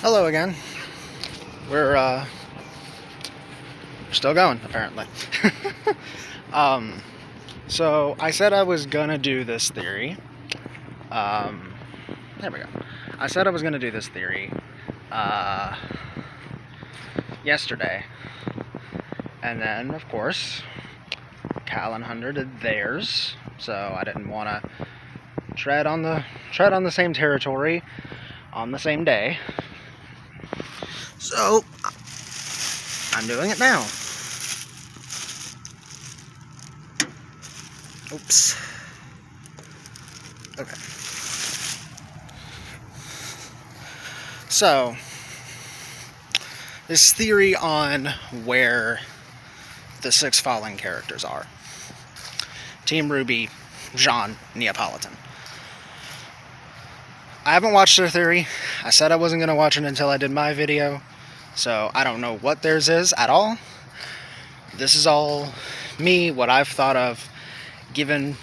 Hello again. We're still going, apparently. So I said I was gonna do this theory. There we go. I said I was gonna do this theory yesterday, and then of course Cal and Hunter did theirs. So I didn't want to tread on the same territory on the same day. So I'm doing it now. Oops. Okay. So, this theory on where the 6 fallen characters are. Team RWBY, Jaune, Neapolitan. I haven't watched their theory. I said I wasn't going to watch it until I did my video. So, I don't know what theirs is at all. This is all me, what I've thought of, given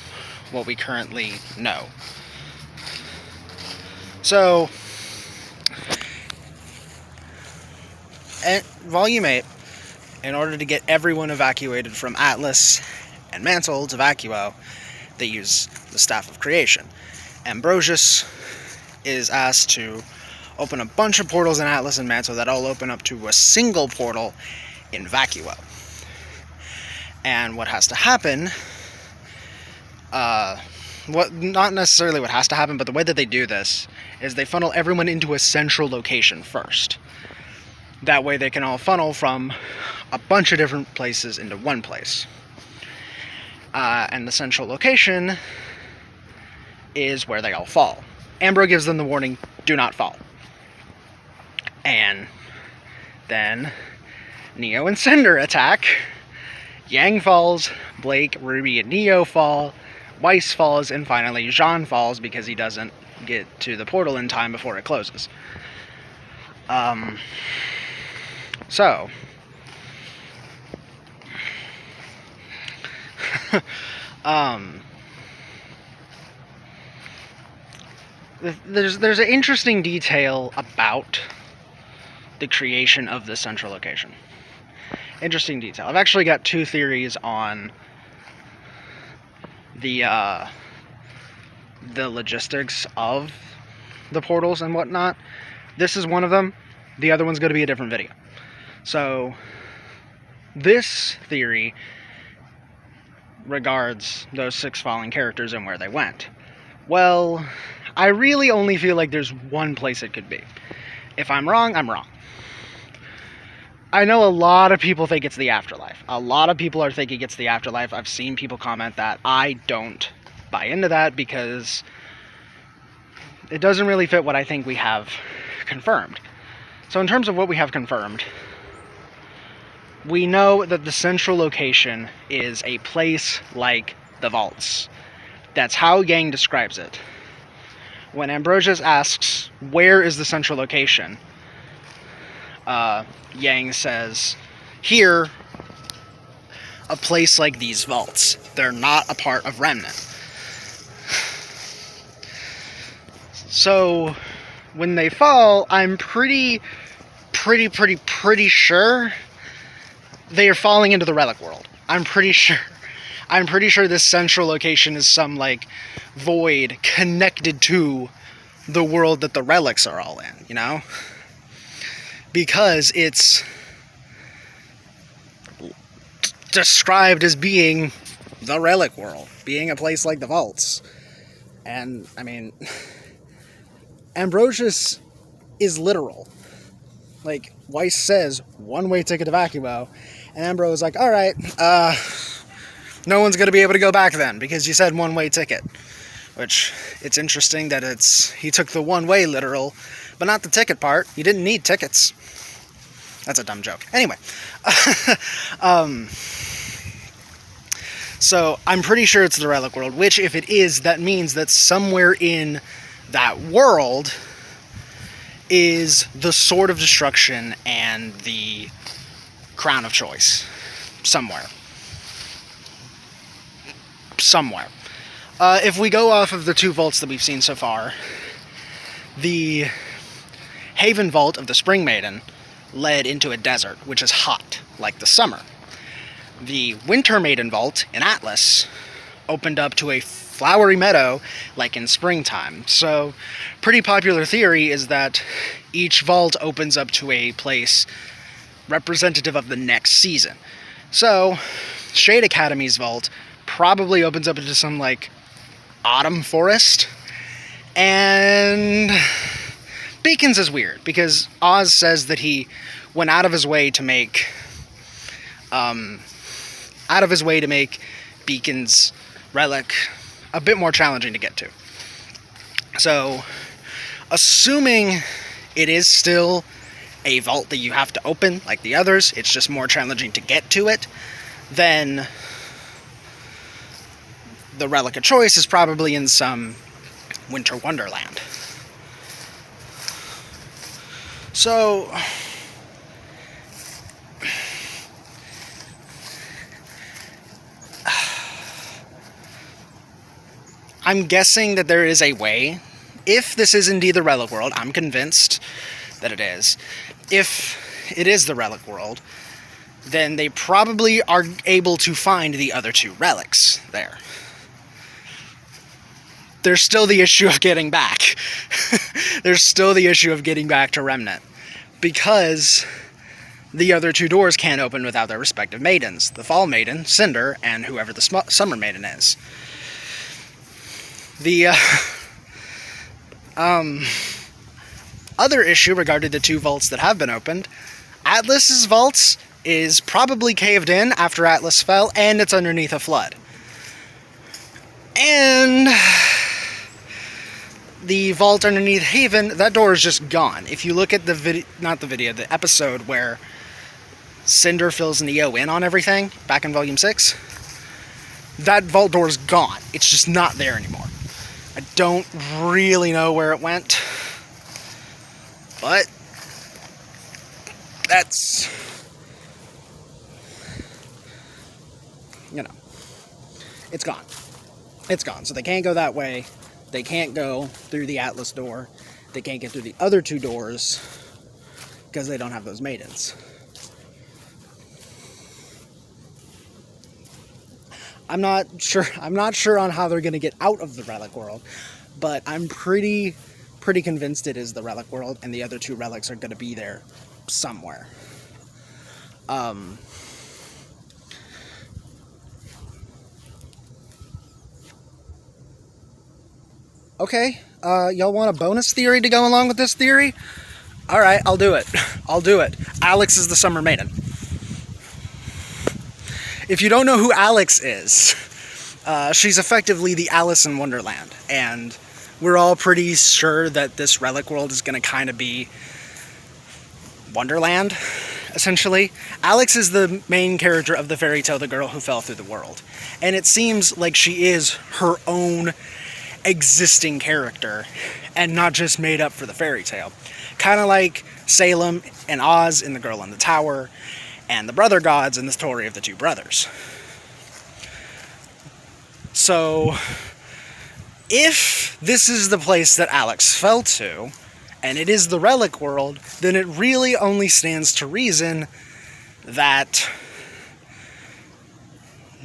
what we currently know. So, at Volume 8, in order to get everyone evacuated from Atlas and Mantle to Vacuo, they use the Staff of Creation. Ambrosius is asked to open a bunch of portals in Atlas and Mantle that all open up to a single portal in Vacuo. And what has to happen, not necessarily what has to happen, but the way that they do this is they funnel everyone into a central location first. That way they can all funnel from a bunch of different places into one place. And the central location is where they all fall. Ambro gives them the warning, do not fall. And then Neo and Cinder attack. Yang falls, Blake, Ruby, and Neo fall, Weiss falls, and finally Jaune falls because he doesn't get to the portal in time before it closes. So, there's an interesting detail about the creation of the central location. Interesting detail. I've actually got 2 theories on the logistics of the portals and whatnot. This is one of them. The other one's going to be a different video. So, this theory regards those 6 fallen characters and where they went. Well, I really only feel like there's one place it could be. If I'm wrong, I'm wrong. I know a lot of people think it's the afterlife. A lot of people are thinking it's the afterlife. I've seen people comment that. I don't buy into that because it doesn't really fit what I think we have confirmed. So in terms of what we have confirmed, we know that the central location is a place like the vaults. That's how Yang describes it. When Ambrosius asks, where is the central location? Yang says, here, a place like these vaults. They're not a part of Remnant. So, when they fall, I'm pretty sure they are falling into the Relic world. I'm pretty sure this central location is some, like, void connected to the world that the Relics are all in, you know? Because it's described as being the Relic world, being a place like the vaults. And, I mean, Ambrosius is literal. Like, Weiss says, one-way ticket to Vacuo, and Ambro is like, alright, no one's going to be able to go back then, because you said one-way ticket. Which, it's interesting that he took the one-way literal, but not the ticket part. You didn't need tickets. That's a dumb joke. Anyway. So, I'm pretty sure it's the Relic world, which, if it is, that means that somewhere in that world is the Sword of Destruction and the Crown of Choice. Somewhere. If we go off of the 2 vaults that we've seen so far, the Haven Vault of the Spring Maiden led into a desert, which is hot, like the summer. The Winter Maiden Vault in Atlas opened up to a flowery meadow, like in springtime. So, pretty popular theory is that each vault opens up to a place representative of the next season. So, Shade Academy's vault probably opens up into some, like, autumn forest. And Beacon's is weird, because Oz says that he went out of his way to make Beacon's relic a bit more challenging to get to. So, assuming it is still a vault that you have to open like the others, it's just more challenging to get to it, then the relic of choice is probably in some winter wonderland. So, I'm guessing that there is a way. If this is indeed the Relic World, I'm convinced that it is. If it is the Relic World, then they probably are able to find the other two relics there. There's still the issue of getting back. There's still the issue of getting back to Remnant. Because the other two doors can't open without their respective maidens. The Fall Maiden, Cinder, and whoever the Summer Maiden is. The other issue regarding the two vaults that have been opened, Atlas's vaults is probably caved in after Atlas fell, and it's underneath a flood. And the vault underneath Haven, that door is just gone. If you look at the episode where Cinder fills Neo in on everything, back in Volume 6, that vault door is gone. It's just not there anymore. I don't really know where it went, but that's, it's gone. It's gone. So they can't go that way. They can't go through the Atlas door. They can't get through the other two doors because they don't have those maidens. I'm not sure on how they're going to get out of the Relic World, but I'm pretty convinced it is the Relic World, and the other two relics are going to be there somewhere. Okay, y'all want a bonus theory to go along with this theory? Alright, I'll do it. Alyx is the Summer Maiden. If you don't know who Alyx is, she's effectively the Alice in Wonderland, and we're all pretty sure that this Relic World is going to kind of be Wonderland, essentially. Alyx is the main character of the fairy tale The Girl Who Fell Through the World, and it seems like she is her own existing character, and not just made up for the fairy tale. Kind of like Salem and Oz in The Girl in the Tower, and the brother gods in the story of the two brothers. So, if this is the place that Alyx fell to, and it is the Relic World, then it really only stands to reason that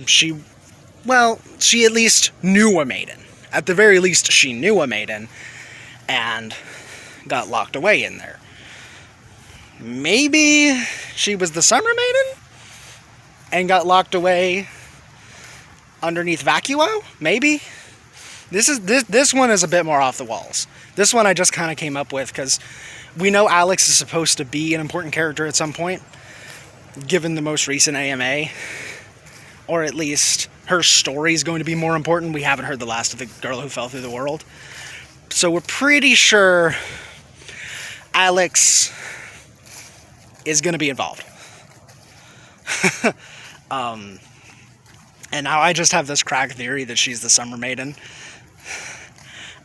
she at least knew a maiden. At the very least, she knew a maiden, and got locked away in there. Maybe she was the Summer Maiden and got locked away underneath Vacuo? Maybe? This one is a bit more off the walls. This one I just kind of came up with because we know Alyx is supposed to be an important character at some point, given the most recent AMA, or at least her story is going to be more important. We haven't heard the last of the Girl Who Fell Through the World. So we're pretty sure Alyx is going to be involved. And now I just have this crack theory that she's the Summer Maiden.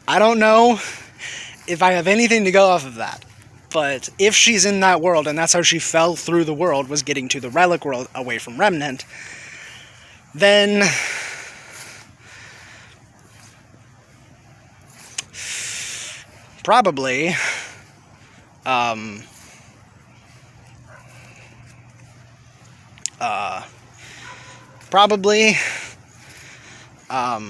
I don't know if I have anything to go off of that. But if she's in that world, and that's how she fell through the world, was getting to the Relic World away from Remnant, then probably Um, probably, at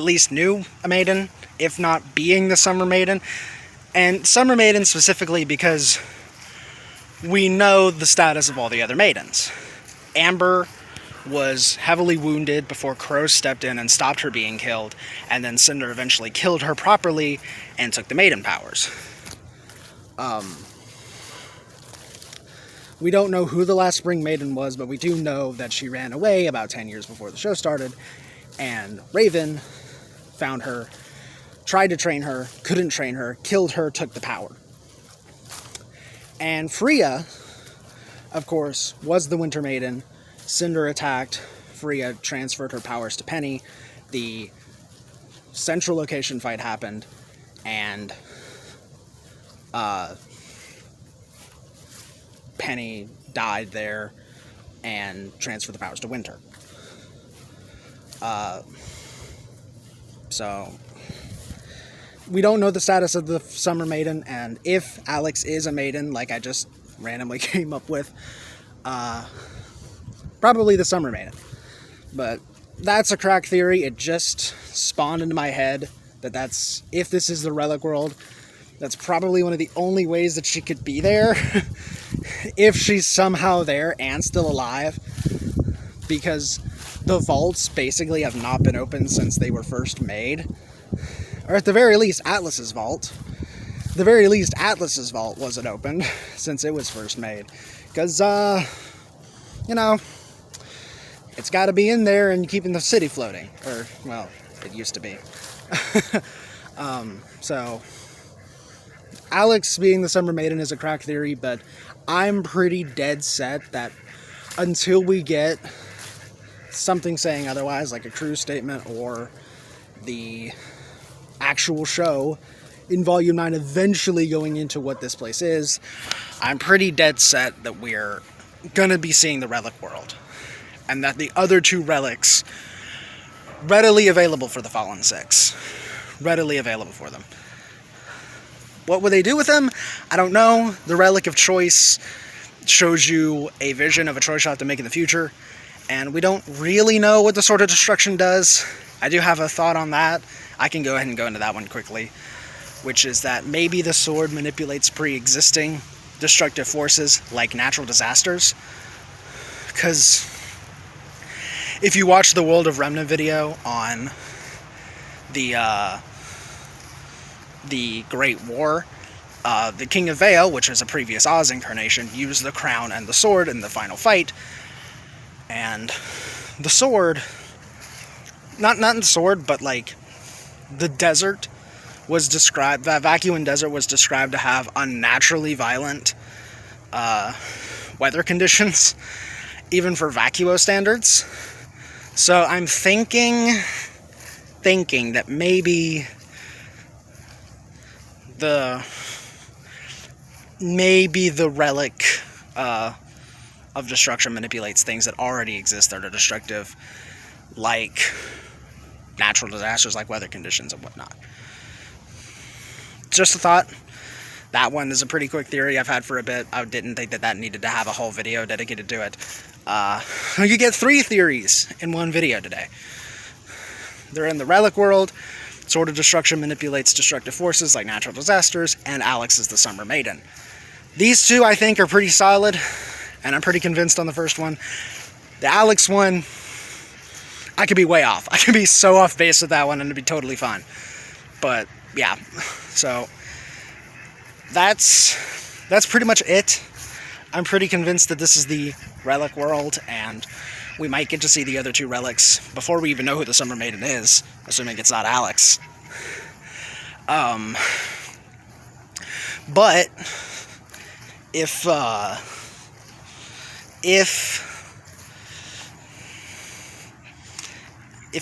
least knew a Maiden, if not being the Summer Maiden. And Summer Maiden specifically because we know the status of all the other Maidens. Amber was heavily wounded before Crow stepped in and stopped her being killed, and then Cinder eventually killed her properly and took the Maiden powers. We don't know who the last Spring Maiden was, but we do know that she ran away about 10 years before the show started, and Raven found her, tried to train her, couldn't train her, killed her, took the power. And Freya, of course, was the Winter Maiden. Cinder attacked, Freya transferred her powers to Penny, the central location fight happened, and Penny died there and transferred the powers to Winter. So we don't know the status of the Summer Maiden, and if Alyx is a Maiden, like I just randomly came up with, probably the Summer Maiden. But that's a crack theory. It just spawned into my head that's, if this is the Relic World, that's probably one of the only ways that she could be there. If she's somehow there and still alive. Because the vaults basically have not been opened since they were first made. Or at the very least, Atlas's vault. At the very least, Atlas's vault wasn't opened since it was first made. Because, you know, it's got to be in there and keeping the city floating. Or, well, it used to be. So, Alyx being the Summer Maiden is a crack theory, but I'm pretty dead set that until we get something saying otherwise, like a true statement or the actual show in Volume 9 eventually going into what this place is, I'm pretty dead set that we're going to be seeing the Relic World. And that the other two relics, readily available for the Fallen Six. Readily available for them. What will they do with them? I don't know. The Relic of Choice shows you a vision of a choice you'll have to make in the future. And we don't really know what the Sword of Destruction does. I do have a thought on that. I can go ahead and go into that one quickly. Which is that maybe the sword manipulates pre-existing destructive forces like natural disasters. Because if you watch the World of Remnant video on the Great War, the King of Vale, which is a previous Oz incarnation, used the crown and the sword in the final fight. And the sword, not the sword, but like the desert was described, that Vacuum Desert was described to have unnaturally violent weather conditions, even for Vacuo standards. So I'm thinking that maybe the Relic of Destruction manipulates things that already exist that are destructive, like natural disasters, like weather conditions and whatnot. Just a thought. That one is a pretty quick theory I've had for a bit. I didn't think that needed to have a whole video dedicated to it. You get 3 theories in one video today. They're in the Relic World, Sword of Destruction manipulates destructive forces like natural disasters, and Alyx is the Summer Maiden. These 2 I think are pretty solid, and I'm pretty convinced on the first one. The Alyx one, I could be way off. I could be so off base with that one and it'd be totally fine. But yeah, so that's pretty much it. I'm pretty convinced that this is the Relic World, and we might get to see the other 2 relics before we even know who the Summer Maiden is, assuming it's not Alyx. But if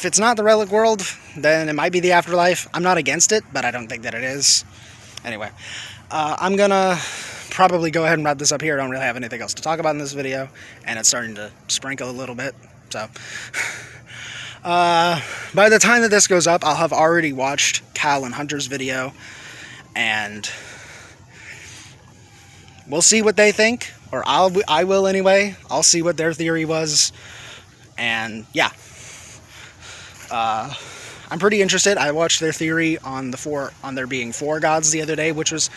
it's not the Relic World, then it might be the Afterlife. I'm not against it, but I don't think that it is. Anyway, I'm gonna probably go ahead and wrap this up here. I don't really have anything else to talk about in this video, and it's starting to sprinkle a little bit, so By the time that this goes up, I'll have already watched Cal and Hunter's video, and we'll see what they think, or I will anyway. I'll see what their theory was, and yeah. I'm pretty interested. I watched their theory on there being 4 gods the other day, which was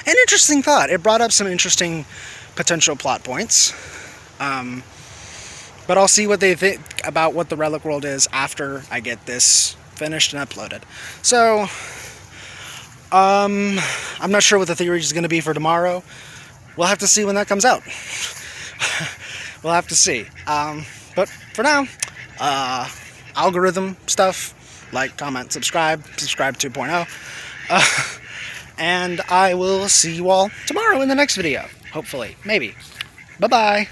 an interesting thought. It brought up some interesting potential plot points. But I'll see what they think about what the Relic world is after I get this finished and uploaded. So, I'm not sure what the theory is going to be for tomorrow. We'll have to see when that comes out. We'll have to see. But for now, algorithm stuff, like, comment, subscribe 2.0. And I will see you all tomorrow in the next video. Hopefully. Maybe. Bye-bye.